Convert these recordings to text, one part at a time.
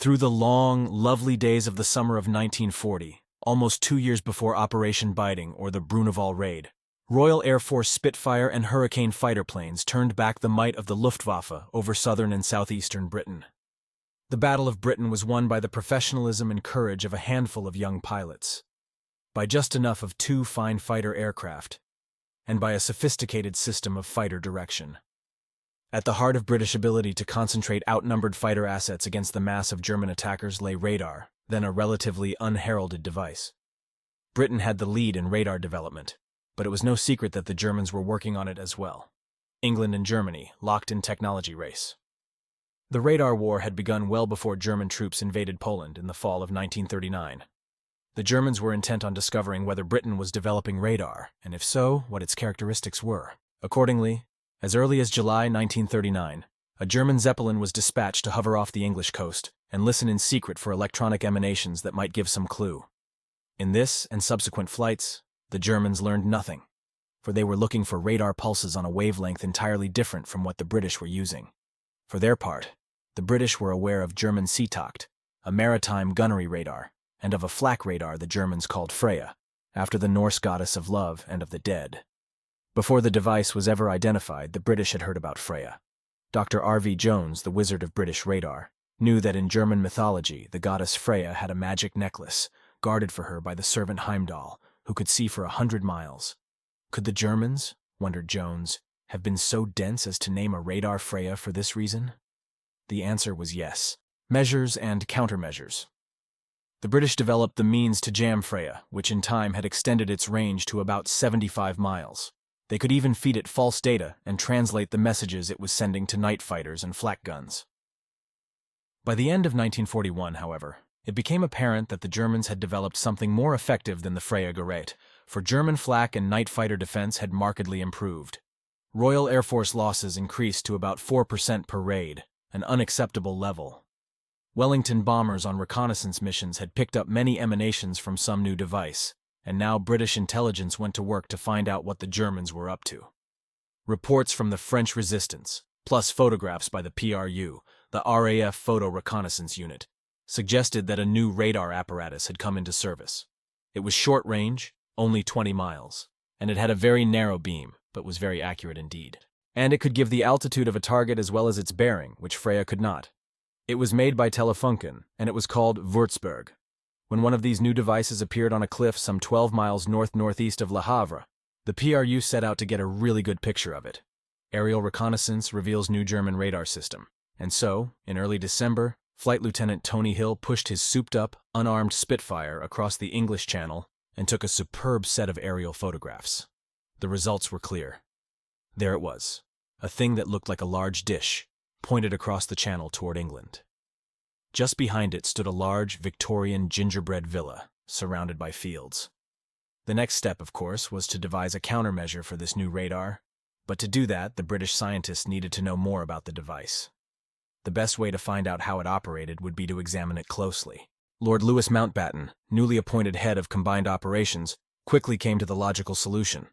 Through the long, lovely days of the summer of 1940, almost 2 years before Operation Biting or the Bruneval raid, Royal Air Force Spitfire and Hurricane fighter planes turned back the might of the Luftwaffe over southern and southeastern Britain. The Battle of Britain was won by the professionalism and courage of a handful of young pilots, by just enough of two fine fighter aircraft, and by a sophisticated system of fighter direction. At the heart of British ability to concentrate outnumbered fighter assets against the mass of German attackers lay radar, then a relatively unheralded device. Britain had the lead in radar development, but it was no secret that the Germans were working on it as well. England and Germany locked in technology race. The radar war had begun well before German troops invaded Poland in the fall of 1939. The Germans were intent on discovering whether Britain was developing radar, and if so, what its characteristics were. Accordingly, as early as July 1939, a German Zeppelin was dispatched to hover off the English coast and listen in secret for electronic emanations that might give some clue. In this and subsequent flights, the Germans learned nothing, for they were looking for radar pulses on a wavelength entirely different from what the British were using. For their part, the British were aware of German Seetocht, a maritime gunnery radar, and of a flak radar the Germans called Freya, after the Norse goddess of love and of the dead. Before the device was ever identified, the British had heard about Freya. Dr. R.V. Jones, the wizard of British radar, knew that in German mythology the goddess Freya had a magic necklace, guarded for her by the servant Heimdall, who could see for 100 miles. Could the Germans, wondered Jones, have been so dense as to name a radar Freya for this reason? The answer was yes. Measures and countermeasures. The British developed the means to jam Freya, which in time had extended its range to about 75 miles. They could even feed it false data and translate the messages it was sending to night fighters and flak guns. By the end of 1941, however, it became apparent that the Germans had developed something more effective than the Freya Gerät, for German flak and night fighter defense had markedly improved. Royal Air Force losses increased to about 4% per raid, an unacceptable level. Wellington bombers on reconnaissance missions had picked up many emanations from some new device, and now British intelligence went to work to find out what the Germans were up to. Reports from the French resistance, plus photographs by the PRU, the RAF Photo Reconnaissance Unit, suggested that a new radar apparatus had come into service. It was short-range, only 20 miles, and it had a very narrow beam, but was very accurate indeed. And it could give the altitude of a target as well as its bearing, which Freya could not. It was made by Telefunken, and it was called Würzburg. When one of these new devices appeared on a cliff some 12 miles north-northeast of Le Havre, the PRU set out to get a really good picture of it. Aerial reconnaissance reveals new German radar system, and so, in early December, Flight Lieutenant Tony Hill pushed his souped-up, unarmed Spitfire across the English Channel and took a superb set of aerial photographs. The results were clear. There it was, a thing that looked like a large dish, pointed across the channel toward England. Just behind it stood a large Victorian gingerbread villa, surrounded by fields. The next step, of course, was to devise a countermeasure for this new radar, but to do that, the British scientists needed to know more about the device. The best way to find out how it operated would be to examine it closely. Lord Louis Mountbatten, newly appointed head of combined operations, quickly came to the logical solution.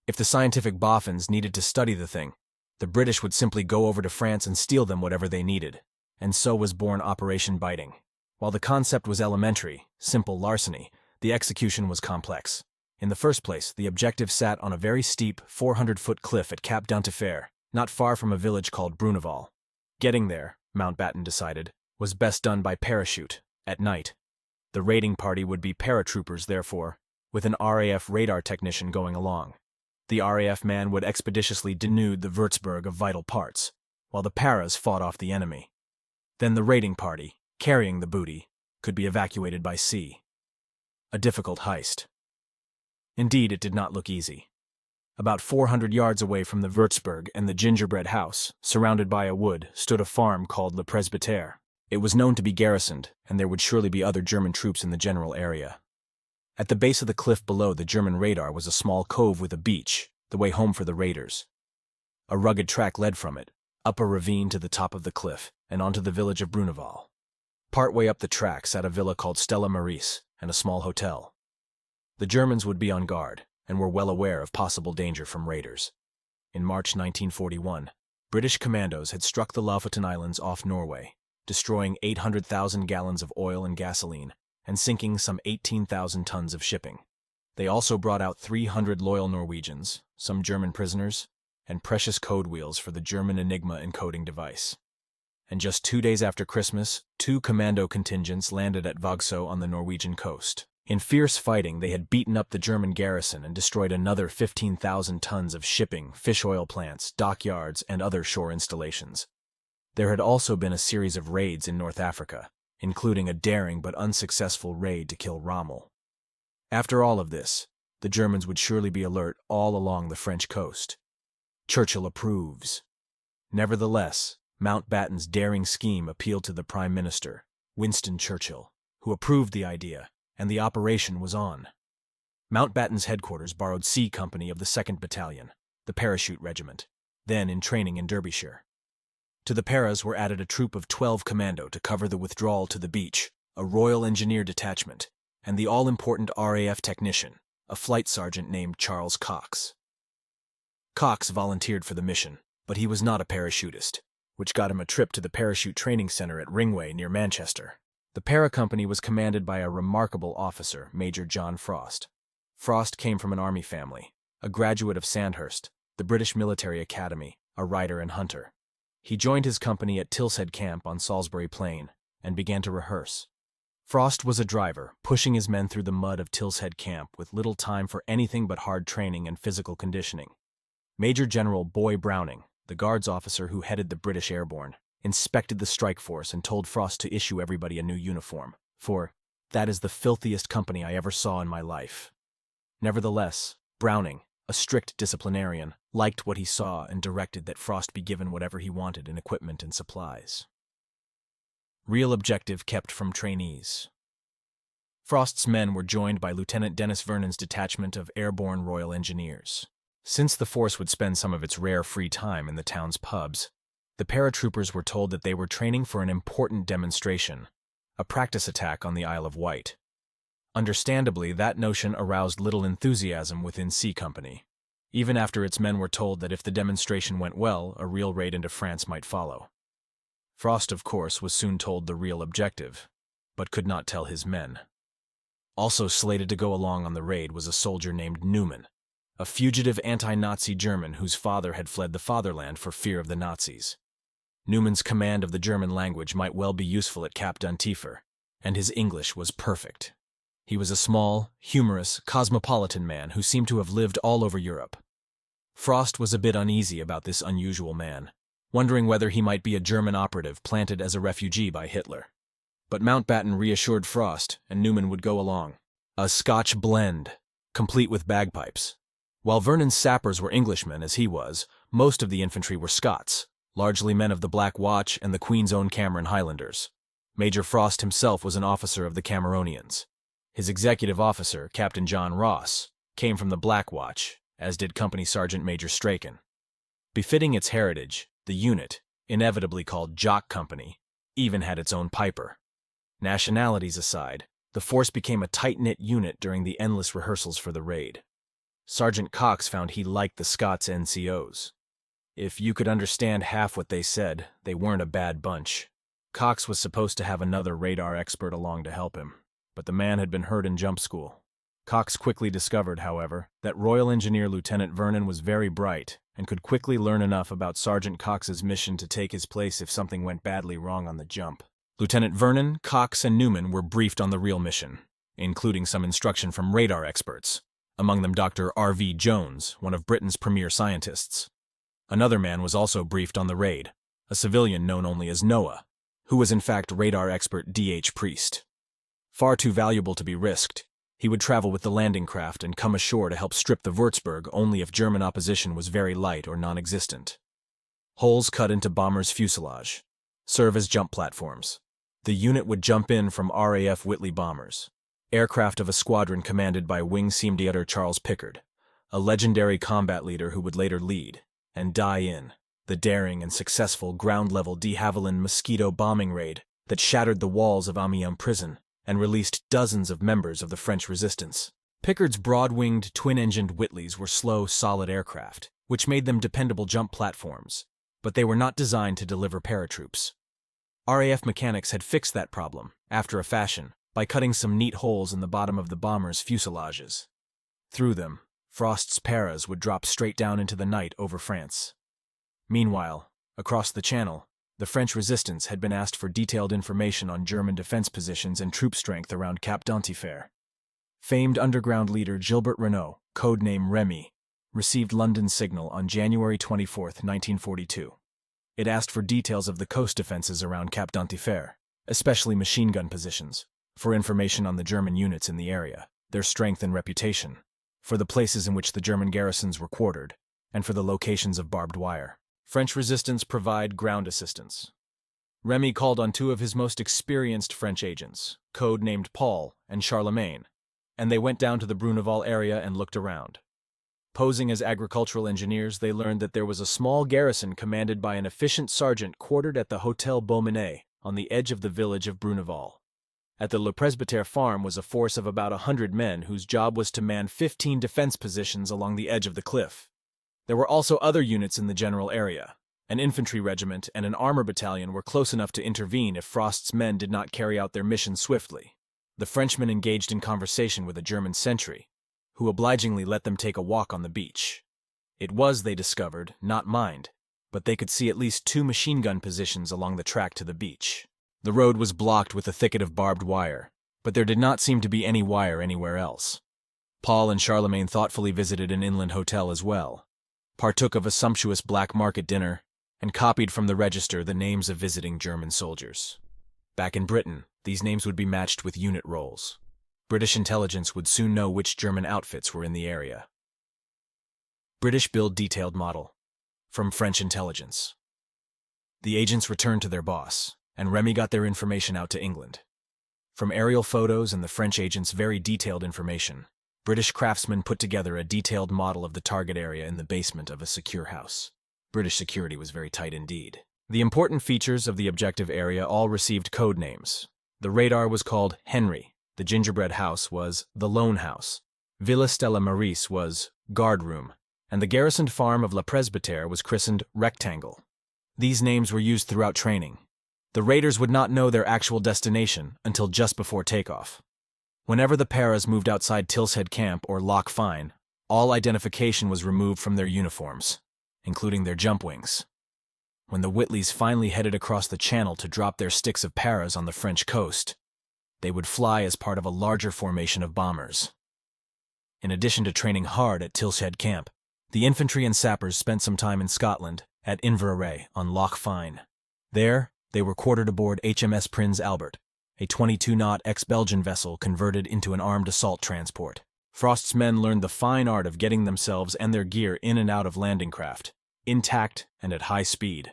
If the scientific boffins needed to study the thing, the British would simply go over to France and steal them whatever they needed. And so was born Operation Biting. While the concept was elementary, simple larceny, the execution was complex. In the first place, the objective sat on a very steep 400-foot cliff at Cap d'Antifer, not far from a village called Bruneval. Getting there, Mountbatten decided, was best done by parachute, at night. The raiding party would be paratroopers, therefore, with an RAF radar technician going along. The RAF man would expeditiously denude the Würzburg of vital parts, while the paras fought off the enemy. Then the raiding party, carrying the booty, could be evacuated by sea. A difficult heist. Indeed, it did not look easy. About 400 yards away from the Würzburg and the gingerbread house, surrounded by a wood, stood a farm called Le Presbytère. It was known to be garrisoned, and there would surely be other German troops in the general area. At the base of the cliff below the German radar was a small cove with a beach, the way home for the raiders. A rugged track led from it, up a ravine to the top of the cliff, and onto the village of Bruneval. Partway up the track sat a villa called Stella Maris and a small hotel. The Germans would be on guard, and were well aware of possible danger from raiders. In March 1941, British commandos had struck the Lofoten Islands off Norway, destroying 800,000 gallons of oil and gasoline, and sinking some 18,000 tons of shipping. They also brought out 300 loyal Norwegians, some German prisoners, and precious code wheels for the German Enigma encoding device. And just 2 days after Christmas, 2 commando contingents landed at Vagsø on the Norwegian coast. In fierce fighting, they had beaten up the German garrison and destroyed another 15,000 tons of shipping, fish oil plants, dockyards, and other shore installations. There had also been a series of raids in North Africa, including a daring but unsuccessful raid to kill Rommel. After all of this, the Germans would surely be alert all along the French coast. Churchill approves. Nevertheless, Mountbatten's daring scheme appealed to the Prime Minister, Winston Churchill, who approved the idea, and the operation was on. Mountbatten's headquarters borrowed C Company of the 2nd Battalion, the Parachute Regiment, then in training in Derbyshire. To the Paras were added a troop of 12 commando to cover the withdrawal to the beach, a Royal Engineer detachment, and the all-important RAF technician, a flight sergeant named Charles Cox. Cox volunteered for the mission, but he was not a parachutist, which got him a trip to the parachute training center at Ringway near Manchester. The Para Company was commanded by a remarkable officer, Major John Frost. Frost came from an army family, a graduate of Sandhurst, the British Military Academy, a rider and hunter. He joined his company at Tilshead Camp on Salisbury Plain and began to rehearse. Frost was a driver, pushing his men through the mud of Tilshead Camp with little time for anything but hard training and physical conditioning. Major General Boy Browning, the Guards officer who headed the British Airborne, inspected the strike force and told Frost to issue everybody a new uniform, for that is the filthiest company I ever saw in my life. Nevertheless, Browning, a strict disciplinarian, liked what he saw and directed that Frost be given whatever he wanted in equipment and supplies. Real objective kept from trainees. Frost's men were joined by Lieutenant Dennis Vernon's detachment of Airborne Royal Engineers. Since the force would spend some of its rare free time in the town's pubs, the paratroopers were told that they were training for an important demonstration, a practice attack on the Isle of Wight. Understandably, that notion aroused little enthusiasm within C Company, even after its men were told that if the demonstration went well, a real raid into France might follow. Frost, of course, was soon told the real objective, but could not tell his men. Also slated to go along on the raid was a soldier named Neumann, a fugitive anti-Nazi German whose father had fled the fatherland for fear of the Nazis. Neumann's command of the German language might well be useful at Cap d'Antifer, and his English was perfect. He was a small, humorous, cosmopolitan man who seemed to have lived all over Europe. Frost was a bit uneasy about this unusual man, wondering whether he might be a German operative planted as a refugee by Hitler. But Mountbatten reassured Frost, and Neumann would go along. A Scotch blend, complete with bagpipes. While Vernon's sappers were Englishmen, as he was, most of the infantry were Scots, largely men of the Black Watch and the Queen's Own Cameron Highlanders. Major Frost himself was an officer of the Cameronians. His executive officer, Captain John Ross, came from the Black Watch, as did Company Sergeant Major Strachan. Befitting its heritage, the unit, inevitably called Jock Company, even had its own piper. Nationalities aside, the force became a tight-knit unit during the endless rehearsals for the raid. Sergeant Cox found he liked the Scots NCOs. If you could understand half what they said, they weren't a bad bunch. Cox was supposed to have another radar expert along to help him, but the man had been hurt in jump school. Cox quickly discovered, however, that Royal Engineer Lieutenant Vernon was very bright and could quickly learn enough about Sergeant Cox's mission to take his place if something went badly wrong on the jump. Lieutenant Vernon, Cox, and Neumann were briefed on the real mission, including some instruction from radar experts, among them Dr. R.V. Jones, one of Britain's premier scientists. Another man was also briefed on the raid, a civilian known only as Noah, who was in fact radar expert D.H. Priest. Far too valuable to be risked, he would travel with the landing craft and come ashore to help strip the Würzburg only if German opposition was very light or non-existent. Holes cut into bombers' fuselage serve as jump platforms. The unit would jump in from RAF Whitley bombers, aircraft of a squadron commanded by Wing Seamdeater Charles Pickard, a legendary combat leader who would later lead, and die in, the daring and successful ground-level de Havilland Mosquito bombing raid that shattered the walls of Amiens prison and released dozens of members of the French resistance. Pickard's broad-winged, twin-engined Whitleys were slow, solid aircraft, which made them dependable jump platforms, but they were not designed to deliver paratroops. RAF mechanics had fixed that problem, after a fashion, by cutting some neat holes in the bottom of the bombers' fuselages. Through them, Frost's paras would drop straight down into the night over France. Meanwhile, across the Channel, the French resistance had been asked for detailed information on German defense positions and troop strength around Cap d'Antifer. Famed underground leader Gilbert Renault, codename Remy, received London's signal on January 24, 1942. It asked for details of the coast defenses around Cap d'Antifer, especially machine gun positions, for information on the German units in the area, their strength and reputation, for the places in which the German garrisons were quartered, and for the locations of barbed wire. French resistance provide ground assistance. Remy called on two of his most experienced French agents, code-named Paul and Charlemagne, and they went down to the Bruneval area and looked around. Posing as agricultural engineers, they learned that there was a small garrison commanded by an efficient sergeant quartered at the Hôtel Beaumenet on the edge of the village of Bruneval. At the Le Presbytere farm was a force of about 100 men whose job was to man 15 defense positions along the edge of the cliff. There were also other units in the general area. An infantry regiment and an armor battalion were close enough to intervene if Frost's men did not carry out their mission swiftly. The Frenchmen engaged in conversation with a German sentry, who obligingly let them take a walk on the beach. It was, they discovered, not mined, but they could see at least 2 machine gun positions along the track to the beach. The road was blocked with a thicket of barbed wire, but there did not seem to be any wire anywhere else. Paul and Charlemagne thoughtfully visited an inland hotel as well, partook of a sumptuous black market dinner, and copied from the register the names of visiting German soldiers. Back in Britain, these names would be matched with unit rolls. British intelligence would soon know which German outfits were in the area. British build detailed model. From French intelligence. The agents returned to their boss, and Remy got their information out to England. From aerial photos and the French agents' very detailed information, British craftsmen put together a detailed model of the target area in the basement of a secure house. British security was very tight indeed. The important features of the objective area all received code names. The radar was called Henry, the gingerbread house was the Lone House, Villa Stella Maris was Guard Room, and the garrisoned farm of La Presbytere was christened Rectangle. These names were used throughout training. The raiders would not know their actual destination until just before takeoff. Whenever the paras moved outside Tilshead Camp or Loch Fyne, all identification was removed from their uniforms, including their jump wings. When the Whitleys finally headed across the Channel to drop their sticks of paras on the French coast, they would fly as part of a larger formation of bombers. In addition to training hard at Tilshead Camp, the infantry and sappers spent some time in Scotland at Inverary on Loch Fyne. There, they were quartered aboard HMS Prince Albert, a 22-knot ex-Belgian vessel converted into an armed assault transport. Frost's men learned the fine art of getting themselves and their gear in and out of landing craft, intact and at high speed.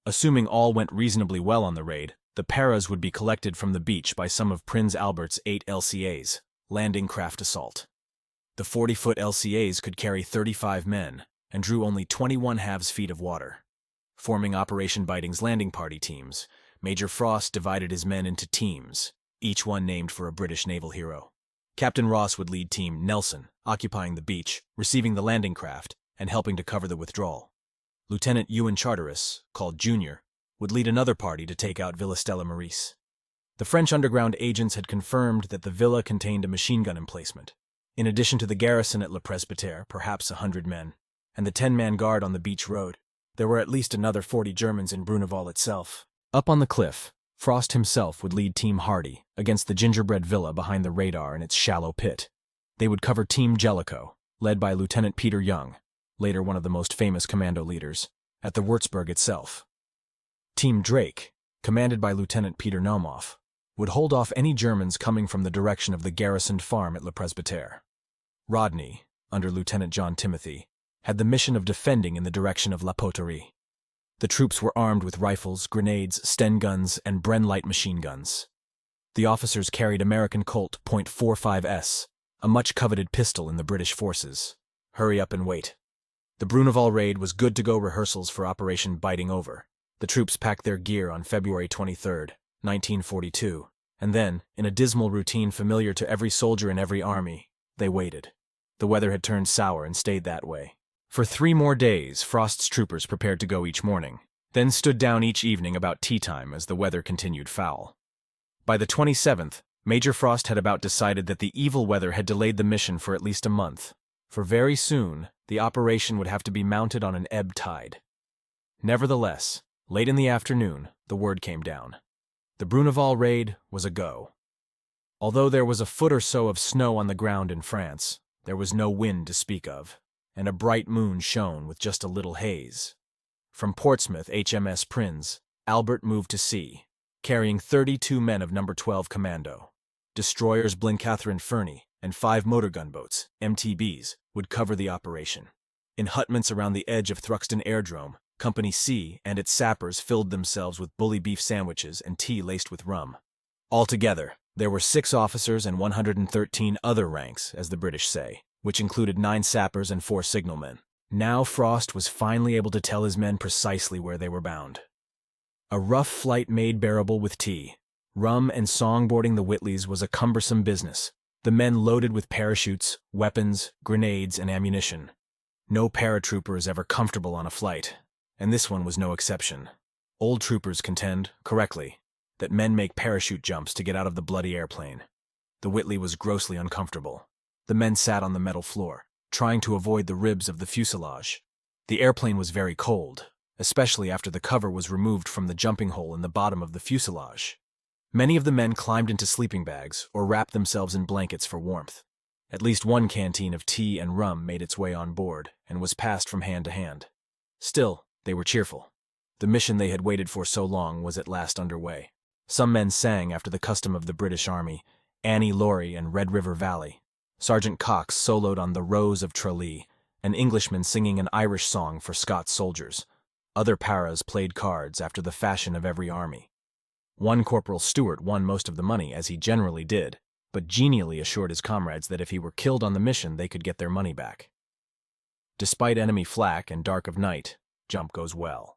Assuming all went reasonably well on the raid, the paras would be collected from the beach by some of Prince Albert's 8 LCAs, landing craft assault. The 40-foot LCAs could carry 35 men and drew only 21/2 feet of water. Forming Operation Biting's landing party teams, Major Frost divided his men into teams, each one named for a British naval hero. Captain Ross would lead Team Nelson, occupying the beach, receiving the landing craft, and helping to cover the withdrawal. Lieutenant Ewan Charteris, called Junior, would lead another party to take out Villa Stella Maris. The French underground agents had confirmed that the villa contained a machine gun emplacement. In addition to the garrison at Le Presbytere, perhaps 100 men, and the 10-man guard on the beach road, there were at least another 40 Germans in Bruneval itself. Up on the cliff, Frost himself would lead Team Hardy against the gingerbread villa behind the radar in its shallow pit. They would cover Team Jellicoe, led by Lieutenant Peter Young, later one of the most famous commando leaders, at the Würzburg itself. Team Drake, commanded by Lieutenant Peter Naumoff, would hold off any Germans coming from the direction of the garrisoned farm at Le Presbytere. Rodney, under Lieutenant John Timothy, had the mission of defending in the direction of La Poterie. The troops were armed with rifles, grenades, Sten guns, and Bren light machine guns. The officers carried American Colt .45s, a much-coveted pistol in the British forces. Hurry up and wait. The Bruneval raid was good-to-go rehearsals for Operation Biting over. The troops packed their gear on February 23, 1942, and then, in a dismal routine familiar to every soldier in every army, they waited. The weather had turned sour and stayed that way. For 3 more days, Frost's troopers prepared to go each morning, then stood down each evening about tea time as the weather continued foul. By the 27th, Major Frost had about decided that the evil weather had delayed the mission for at least a month, for very soon the operation would have to be mounted on an ebb tide. Nevertheless, late in the afternoon, the word came down. The Bruneval raid was a go. Although there was a foot or so of snow on the ground in France, there was no wind to speak of, and a bright moon shone with just a little haze. From Portsmouth HMS Prinz, Albert moved to sea, carrying 32 men of No. 12 Commando. Destroyers Blencathrin Fernie and 5 motor gunboats, MTBs, would cover the operation. In hutments around the edge of Thruxton Airdrome, Company C and its sappers filled themselves with bully beef sandwiches and tea laced with rum. Altogether, there were 6 officers and 113 other ranks, as the British say, which included 9 sappers and 4 signalmen. Now Frost was finally able to tell his men precisely where they were bound. A rough flight made bearable with tea, rum, and songboarding the Whitleys was a cumbersome business, the men loaded with parachutes, weapons, grenades, and ammunition. No paratrooper is ever comfortable on a flight, and this one was no exception. Old troopers contend, correctly, that men make parachute jumps to get out of the bloody airplane. The Whitley was grossly uncomfortable. The men sat on the metal floor, trying to avoid the ribs of the fuselage. The airplane was very cold, especially after the cover was removed from the jumping hole in the bottom of the fuselage. Many of the men climbed into sleeping bags or wrapped themselves in blankets for warmth. At least one canteen of tea and rum made its way on board and was passed from hand to hand. Still, they were cheerful. The mission they had waited for so long was at last underway. Some men sang after the custom of the British Army, Annie Laurie and Red River Valley. Sergeant Cox soloed on The Rose of Tralee, an Englishman singing an Irish song for Scots soldiers. Other paras played cards after the fashion of every army. One Corporal Stewart won most of the money, as he generally did, but genially assured his comrades that if he were killed on the mission, they could get their money back. Despite enemy flak and dark of night, jump goes well.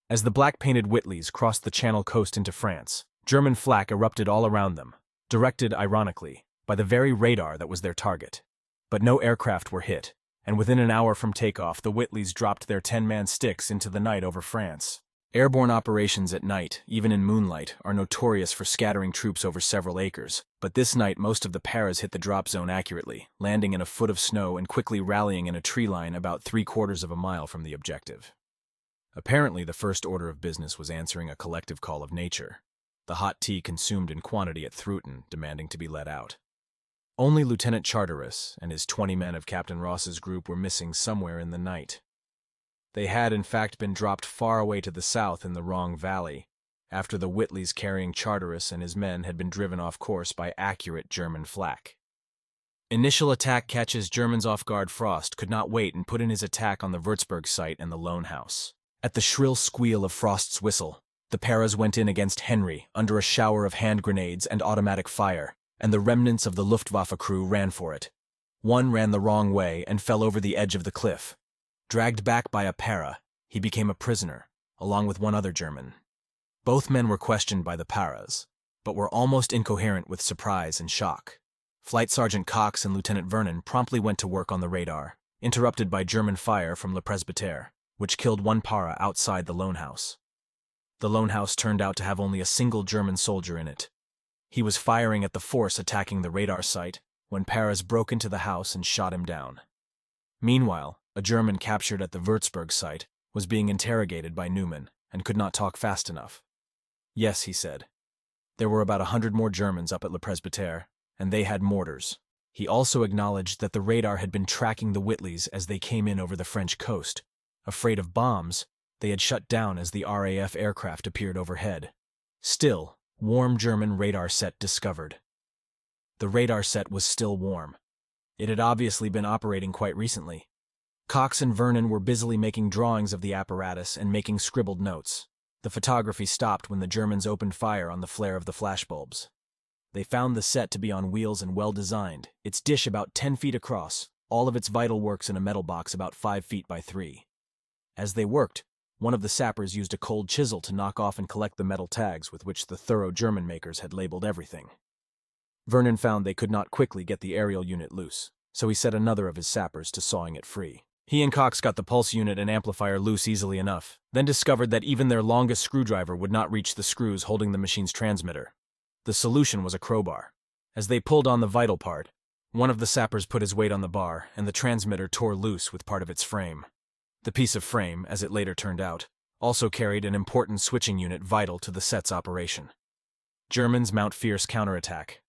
As the black-painted Whitleys crossed the Channel coast into France, German flak erupted all around them, directed, ironically, by the very radar that was their target. But no aircraft were hit, and within an hour from takeoff, the Whitleys dropped their 10-man sticks into the night over France. Airborne operations at night, even in moonlight, are notorious for scattering troops over several acres, but this night most of the paras hit the drop zone accurately, landing in a foot of snow and quickly rallying in a tree line about 3/4 of a mile from the objective. Apparently, the first order of business was answering a collective call of nature, the hot tea consumed in quantity at Thruton demanding to be let out. Only Lieutenant Charteris and his 20 men of Captain Ross's group were missing somewhere in the night. They had, in fact, been dropped far away to the south in the wrong valley, after the Whitleys carrying Charteris and his men had been driven off course by accurate German flak. Initial attack catches Germans off guard. Frost could not wait and put in his attack on the Würzburg site and the Lone House. At the shrill squeal of Frost's whistle, the paras went in against Henry under a shower of hand grenades and automatic fire, and the remnants of the Luftwaffe crew ran for it. One ran the wrong way and fell over the edge of the cliff. Dragged back by a para, he became a prisoner, along with one other German. Both men were questioned by the paras, but were almost incoherent with surprise and shock. Flight Sergeant Cox and Lieutenant Vernon promptly went to work on the radar, interrupted by German fire from Le Presbytere, which killed one para outside the Lone House. The Lone House turned out to have only a single German soldier in it. He was firing at the force attacking the radar site when paras broke into the house and shot him down. Meanwhile, a German captured at the Würzburg site was being interrogated by Newman and could not talk fast enough. Yes, he said. There were about 100 more Germans up at Le Presbytere, and they had mortars. He also acknowledged that the radar had been tracking the Whitleys as they came in over the French coast. Afraid of bombs, they had shut down as the RAF aircraft appeared overhead. Still, warm German radar set discovered. The radar set was still warm. It had obviously been operating quite recently. Cox and Vernon were busily making drawings of the apparatus and making scribbled notes. The photography stopped when the Germans opened fire on the flare of the flashbulbs. They found the set to be on wheels and well designed, its dish about 10 feet across, all of its vital works in a metal box about 5 feet by 3. As they worked, one of the sappers used a cold chisel to knock off and collect the metal tags with which the thorough German makers had labeled everything. Vernon found they could not quickly get the aerial unit loose, so he set another of his sappers to sawing it free. He and Cox got the pulse unit and amplifier loose easily enough, then discovered that even their longest screwdriver would not reach the screws holding the machine's transmitter. The solution was a crowbar. As they pulled on the vital part, one of the sappers put his weight on the bar, and the transmitter tore loose with part of its frame. The piece of frame, as it later turned out, also carried an important switching unit vital to the set's operation. Germans mount fierce counterattack.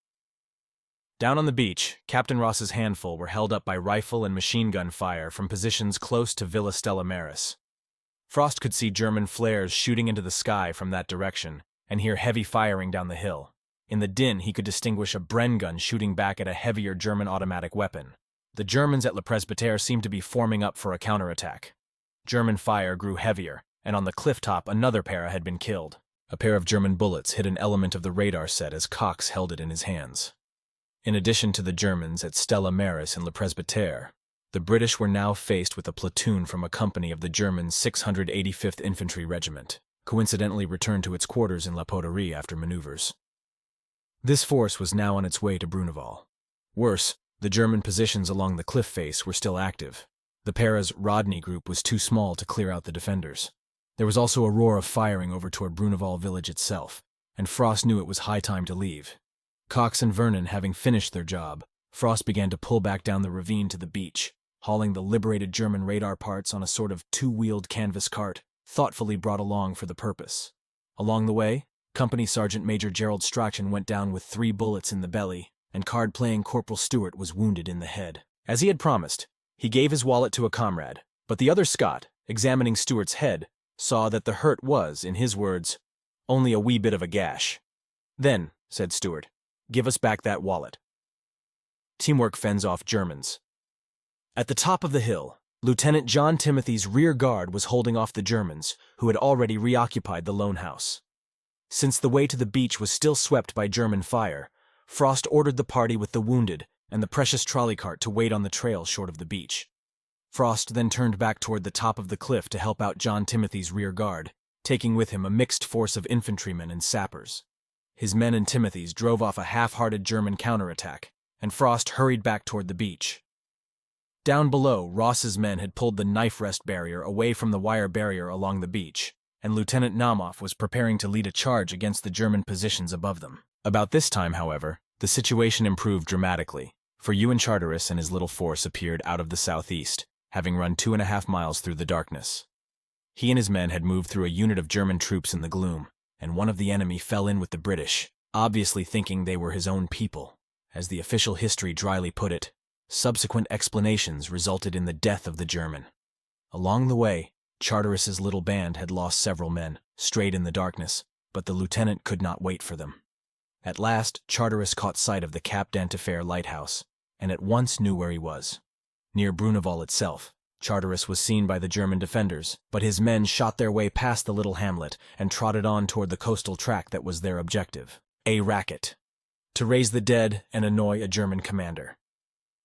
Down on the beach, Captain Ross's handful were held up by rifle and machine gun fire from positions close to Villa Stella Maris. Frost could see German flares shooting into the sky from that direction and hear heavy firing down the hill. In the din, he could distinguish a Bren gun shooting back at a heavier German automatic weapon. The Germans at Le Presbytere seemed to be forming up for a counterattack. German fire grew heavier, and on the cliff top another para had been killed. A pair of German bullets hit an element of the radar set as Cox held it in his hands. In addition to the Germans at Stella Maris and Le Presbytere, the British were now faced with a platoon from a company of the German 685th Infantry Regiment, coincidentally returned to its quarters in La Poterie after maneuvers. This force was now on its way to Bruneval. Worse, the German positions along the cliff face were still active. The para's Rodney group was too small to clear out the defenders. There was also a roar of firing over toward Bruneval village itself, and Frost knew it was high time to leave. Cox and Vernon having finished their job, Frost began to pull back down the ravine to the beach, hauling the liberated German radar parts on a sort of two-wheeled canvas cart, thoughtfully brought along for the purpose. Along the way, Company Sergeant Major Gerald Strachan went down with 3 bullets in the belly, and card-playing Corporal Stewart was wounded in the head. As he had promised, he gave his wallet to a comrade, but the other Scot, examining Stewart's head, saw that the hurt was, in his words, only a wee bit of a gash. "Then," said Stewart, "give us back that wallet." Teamwork fends off Germans. At the top of the hill, Lieutenant John Timothy's rear guard was holding off the Germans, who had already reoccupied the lone house. Since the way to the beach was still swept by German fire, Frost ordered the party with the wounded and the precious trolley cart to wait on the trail short of the beach. Frost then turned back toward the top of the cliff to help out John Timothy's rear guard, taking with him a mixed force of infantrymen and sappers. His men and Timothy's drove off a half-hearted German counterattack, and Frost hurried back toward the beach. Down below, Ross's men had pulled the knife rest barrier away from the wire barrier along the beach, and Lieutenant Namoff was preparing to lead a charge against the German positions above them. About this time, however, the situation improved dramatically, for Ewan Charteris and his little force appeared out of the southeast, having run 2.5 miles through the darkness. He and his men had moved through a unit of German troops in the gloom, and one of the enemy fell in with the British, obviously thinking they were his own people. As the official history dryly put it, subsequent explanations resulted in the death of the German. Along the way, Charteris's little band had lost several men, strayed in the darkness, but the lieutenant could not wait for them. At last, Charteris caught sight of the Cap d'Antifer lighthouse, and at once knew where he was. Near Bruneval itself, Charteris was seen by the German defenders, but his men shot their way past the little hamlet and trotted on toward the coastal track that was their objective, a racket, to raise the dead and annoy a German commander.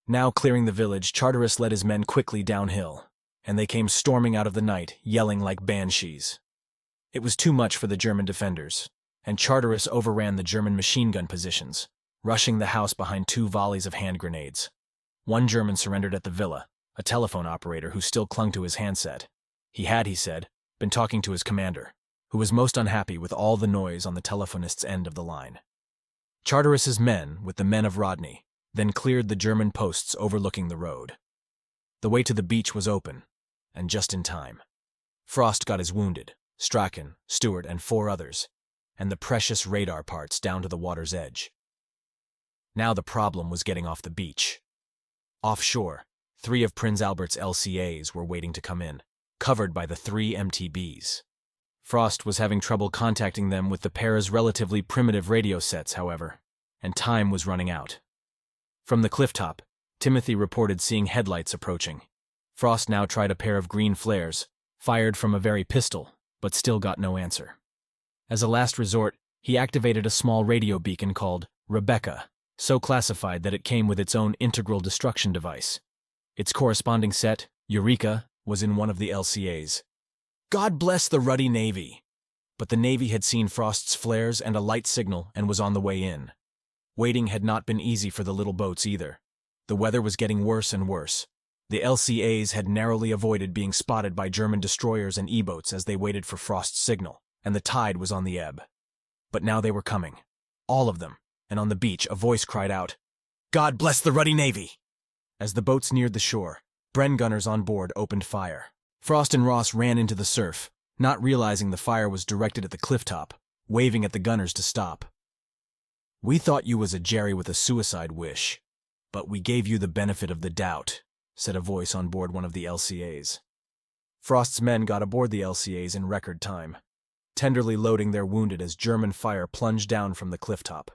Now clearing the village, Charteris led his men quickly downhill, and they came storming out of the night, yelling like banshees. It was too much for the German defenders, and Charteris overran the German machine gun positions, rushing the house behind 2 volleys of hand grenades. One German surrendered at the villa, a telephone operator who still clung to his handset. He had, he said, been talking to his commander, who was most unhappy with all the noise on the telephonist's end of the line. Charteris's men, with the men of Rodney, then cleared the German posts overlooking the road. The way to the beach was open, and just in time. Frost got his wounded, Strachan, Stewart, and 4 others, and the precious radar parts down to the water's edge. Now the problem was getting off the beach. Offshore, 3 of Prince Albert's LCAs were waiting to come in, covered by the 3 MTBs. Frost was having trouble contacting them with the para's relatively primitive radio sets, however, and time was running out. From the cliff top, Timothy reported seeing headlights approaching. Frost now tried a pair of green flares, fired from a very pistol, but still got no answer. As a last resort, he activated a small radio beacon called Rebecca, so classified that it came with its own integral destruction device. Its corresponding set, Eureka, was in one of the LCAs. God bless the ruddy Navy! But the Navy had seen Frost's flares and a light signal and was on the way in. Waiting had not been easy for the little boats either. The weather was getting worse and worse. The LCAs had narrowly avoided being spotted by German destroyers and E-boats as they waited for Frost's signal, and the tide was on the ebb. But now they were coming. All of them, and on the beach a voice cried out, "God bless the ruddy navy!" As the boats neared the shore, Bren gunners on board opened fire. Frost and Ross ran into the surf, not realizing the fire was directed at the clifftop, waving at the gunners to stop. "We thought you was a Jerry with a suicide wish, but we gave you the benefit of the doubt," said a voice on board one of the LCAs. Frost's men got aboard the LCAs in record time, tenderly loading their wounded as German fire plunged down from the clifftop.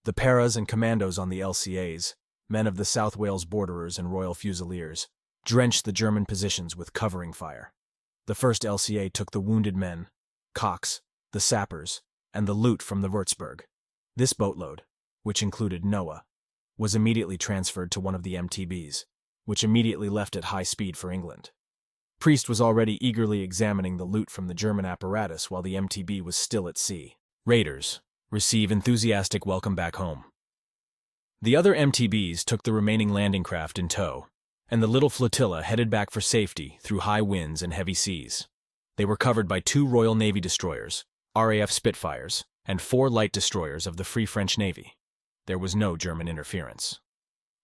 The paras and commandos on the LCAs, men of the South Wales Borderers and Royal Fusiliers, drenched the German positions with covering fire. The first LCA took the wounded men, Cox, the sappers, and the loot from the Würzburg. This boatload, which included Noah, was immediately transferred to one of the MTBs, which immediately left at high speed for England. Priest was already eagerly examining the loot from the German apparatus while the MTB was still at sea. Raiders, receive enthusiastic welcome back home. The other MTBs took the remaining landing craft in tow, and the little flotilla headed back for safety through high winds and heavy seas. They were covered by 2 Royal Navy destroyers, RAF Spitfires, and 4 light destroyers of the Free French Navy. There was no German interference.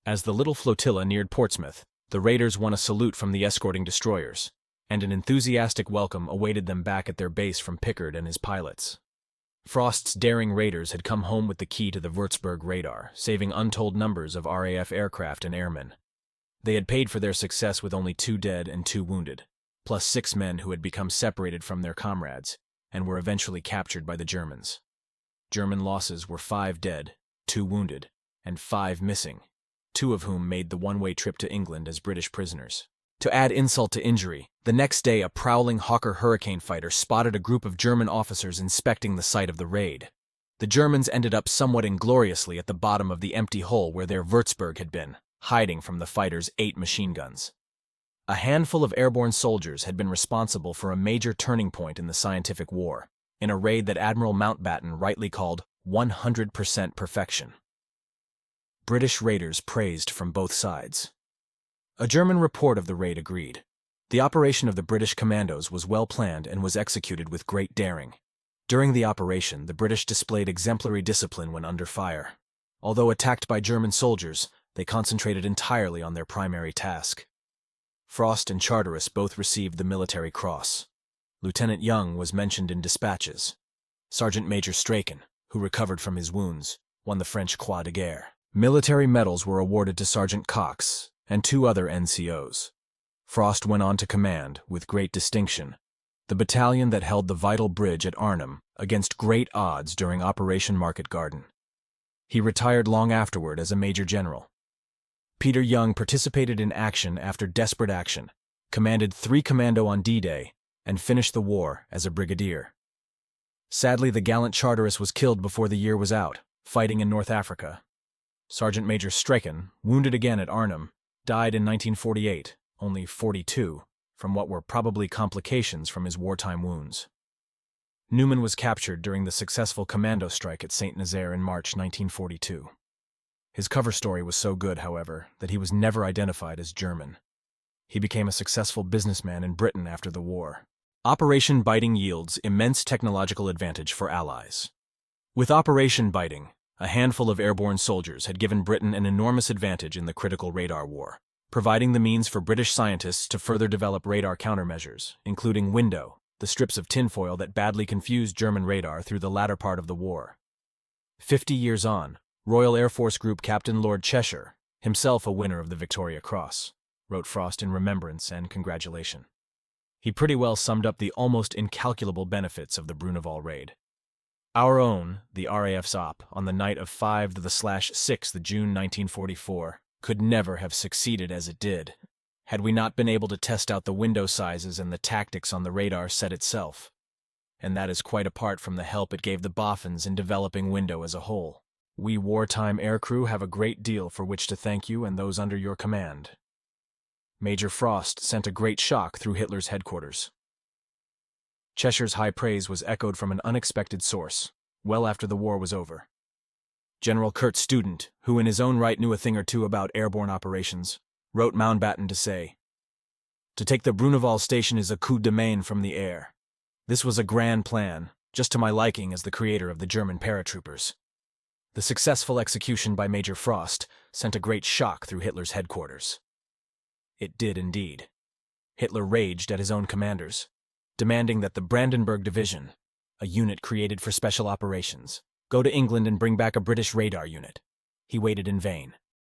As the little flotilla neared Portsmouth, the raiders won a salute from the escorting destroyers, and an enthusiastic welcome awaited them back at their base from Pickard and his pilots. Frost's daring raiders had come home with the key to the Würzburg radar, saving untold numbers of RAF aircraft and airmen. They had paid for their success with only 2 dead and 2 wounded, plus 6 men who had become separated from their comrades, and were eventually captured by the Germans. German losses were 5 dead, 2 wounded, and 5 missing, 2 of whom made the one-way trip to England as British prisoners. To add insult to injury, the next day a prowling Hawker Hurricane fighter spotted a group of German officers inspecting the site of the raid. The Germans ended up somewhat ingloriously at the bottom of the empty hole where their Würzburg had been, hiding from the fighters' 8 machine guns. A handful of airborne soldiers had been responsible for a major turning point in the scientific war, in a raid that Admiral Mountbatten rightly called 100% perfection. British raiders praised from both sides. A German report of the raid agreed. The operation of the British commandos was well planned and was executed with great daring. During the operation, the British displayed exemplary discipline when under fire. Although attacked by German soldiers, they concentrated entirely on their primary task. Frost and Charteris both received the Military Cross. Lieutenant Young was mentioned in dispatches. Sergeant Major Strachan, who recovered from his wounds, won the French Croix de Guerre. Military medals were awarded to Sergeant Cox and 2 other NCOs. Frost went on to command, with great distinction, the battalion that held the vital bridge at Arnhem against great odds during Operation Market Garden. He retired long afterward as a major general. Peter Young participated in action after desperate action, commanded 3 commando on D-Day, and finished the war as a brigadier. Sadly, the gallant Charteris was killed before the year was out, fighting in North Africa. Sergeant Major Strachan, wounded again at Arnhem, died in 1948, only 42, from what were probably complications from his wartime wounds. Newman was captured during the successful commando strike at Saint-Nazaire in March 1942. His cover story was so good, however, that he was never identified as German. He became a successful businessman in Britain after the war. Operation Biting yields immense technological advantage for Allies. With Operation Biting, a handful of airborne soldiers had given Britain an enormous advantage in the critical radar war, providing the means for British scientists to further develop radar countermeasures, including Window, the strips of tinfoil that badly confused German radar through the latter part of the war. 50 years on, Royal Air Force Group Captain Lord Cheshire, himself a winner of the Victoria Cross, wrote Frost in remembrance and congratulation. He pretty well summed up the almost incalculable benefits of the Bruneval raid. Our own, the RAF's op, on the night of 5/6 June 1944, could never have succeeded as it did, had we not been able to test out the window sizes and the tactics on the radar set itself. And that is quite apart from the help it gave the Boffins in developing Window as a whole. We wartime aircrew have a great deal for which to thank you and those under your command. Major Frost sent a great shock through Hitler's headquarters. Cheshire's high praise was echoed from an unexpected source, well after the war was over. General Kurt Student, who in his own right knew a thing or two about airborne operations, wrote Mountbatten to say. To take the Bruneval station is a coup de main from the air. This was a grand plan, just to my liking as the creator of the German paratroopers. The successful execution by Major Frost sent a great shock through Hitler's headquarters. It did indeed. Hitler raged at his own commanders, demanding that the Brandenburg Division, a unit created for special operations, go to England and bring back a British radar unit. He waited in vain.